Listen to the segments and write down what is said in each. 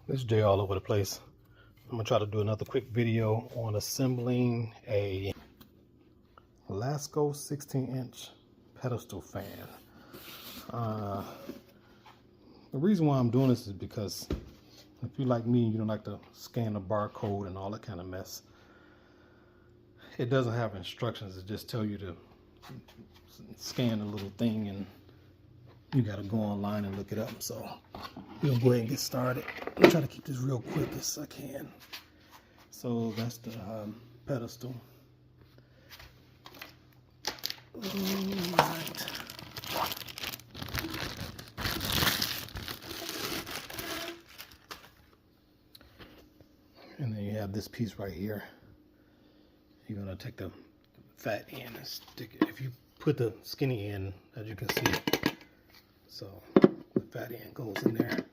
This J all over the place. I'm gonna try to do another quick video on assembling a Lasko 16-inch pedestal fan. The reason why I'm doing this is because if you like me, you don't like to scan the barcode and all that kind of mess. It doesn't have instructions. It just tell you to scan the little thing and you got to go online and look it up. So we'll go ahead and get started. I'm trying to keep this real quick as I can. So that's the pedestal. All right. And then you have this piece right here. You're gonna take the fat end and stick it. If you put the skinny end, as you can see, so the fat end goes in there.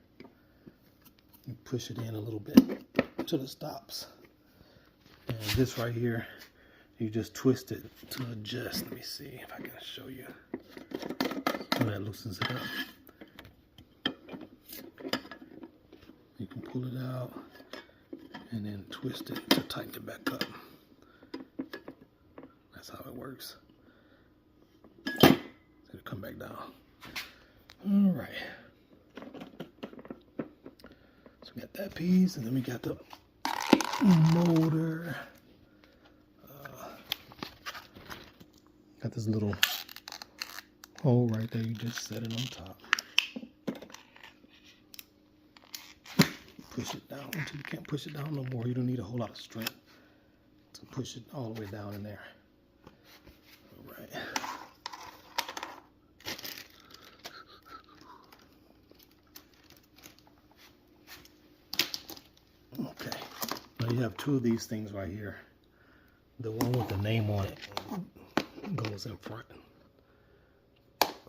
You push it in a little bit till it stops. And this right here, you just twist it to adjust. Let me see if I can show you. So that loosens it up. You can pull it out and then twist it to tighten it back up. That's how it works. It'll come back down. All right. So we got that piece, and then we got the motor. Got this little hole right there. You just set it on top. Push it down until you can't push it down no more. You don't need a whole lot of strength to push it all the way down in there. All right. Okay. Now you have two of these things right here. The one with the name on it goes in front.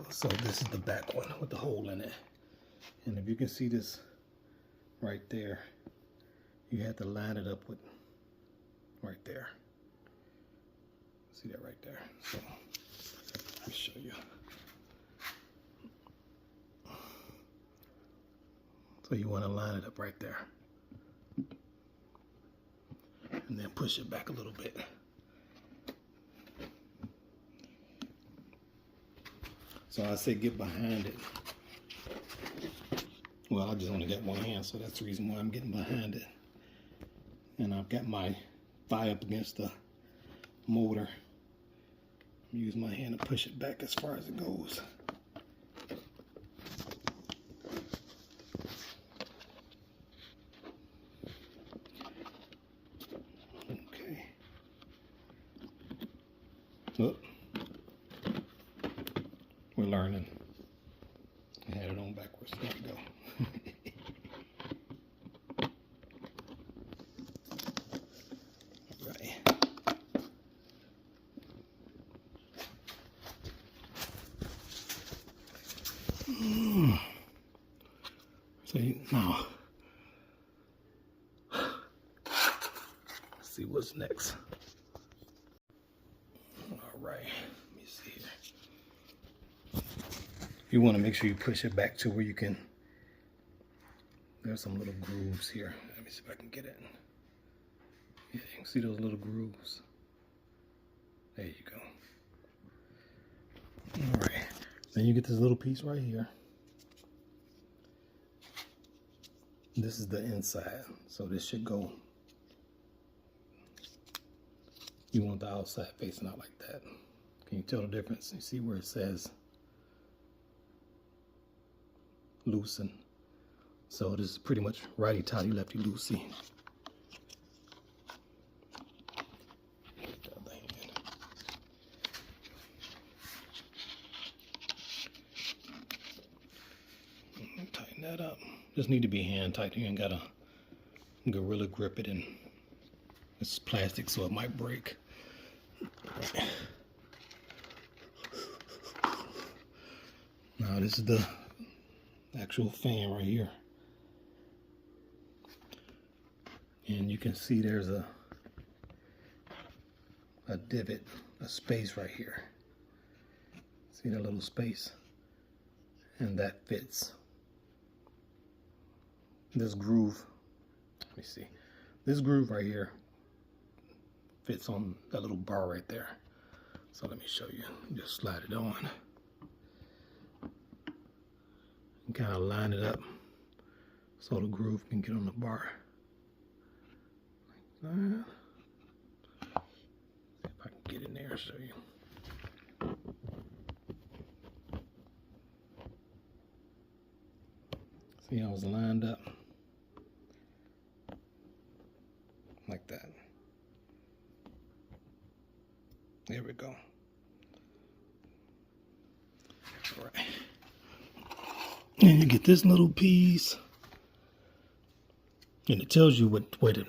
So this is the back one with the hole in it. And if you can see this right there, you have to line it up with right there. See that right there? So let me show you. So you want to line it up right there. And then push it back a little bit. So I say get behind it. Well, I just only got one hand, so that's the reason why I'm getting behind it. And I've got my thigh up against the motor. Use my hand to push it back as far as it goes. Okay. Look. We're learning. I had it on backwards. There we go. All right. So now, let's see what's next. All right. Let me see here. You want to make sure you push it back to where you can. There's some little grooves here. Let me see if I can get it. Yeah, you can see those little grooves. There you go. All right. Then you get this little piece right here. This is the inside. So this should go. You want the outside facing out like that. Can you tell the difference? You see where it says loosen. So this is pretty much righty-tighty, lefty-loosey. Tighten that up. Just need to be hand tight. You ain't gotta gorilla grip it, and it's plastic, so it might break. Now this is the actual fan right here, and you can see there's a divot, a space right here. See that little space? And that fits this groove Let me see. This groove right here fits on that little bar right there. So let me show you. Just slide it on. And kind of line it up so the groove can get on the bar. Like that. See if I can get in there and show you. See how it's lined up? Like that. There we go. All right. And you get this little piece. And it tells you what way to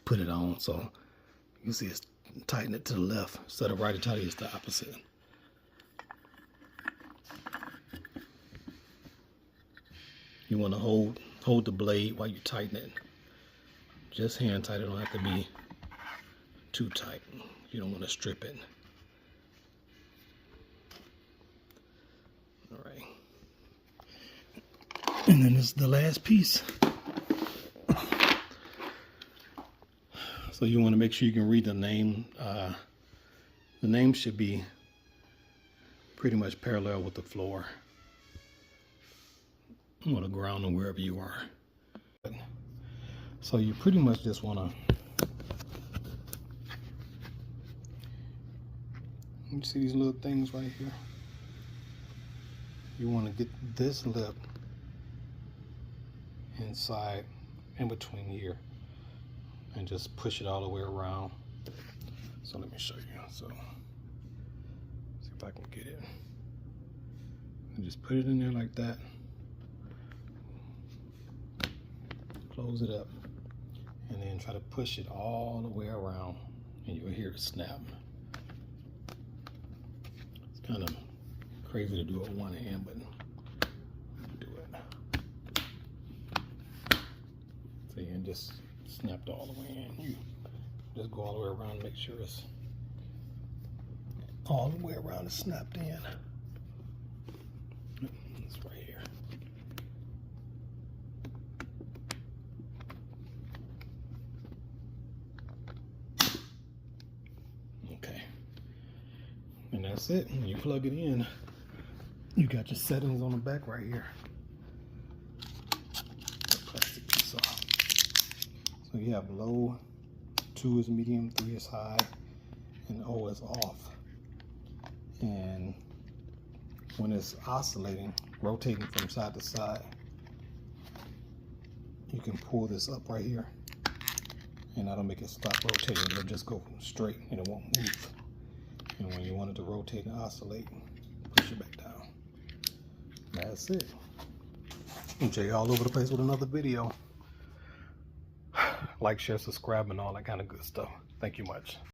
put it on. So you can see it's tighten it to the left. Instead of right to tighten, it's the opposite. You want to hold the blade while you tighten it. Just hand tight. It don't have to be too tight. You don't want to strip it. All right. And then this is the last piece. So you want to make sure you can read the name. The name should be pretty much parallel with the floor or the ground or wherever you are. So you pretty much just want to, you see these little things right here? You want to get this lip inside, in between here, and just push it all the way around. So let me show you. So see if I can get it. And just put it in there like that. Close it up, and then try to push it all the way around, and you'll hear it snap. It's kind of crazy to do it with one hand, but do it. See, and just snapped all the way in. You just go all the way around and make sure it's all the way around and snapped in. It's right here. Okay. And that's it. When you plug it in, you got your settings on the back right here. Plastic piece off. So you have low, 2 is medium, 3 is high, and O is off. And when it's oscillating, rotating from side to side, you can pull this up right here, and that'll make it stop rotating. It'll just go straight and it won't move. And when you want it to rotate and oscillate, push it back down. That's it. And Jay all over the place with another video. Like, share, subscribe, and all that kind of good stuff. Thank you much.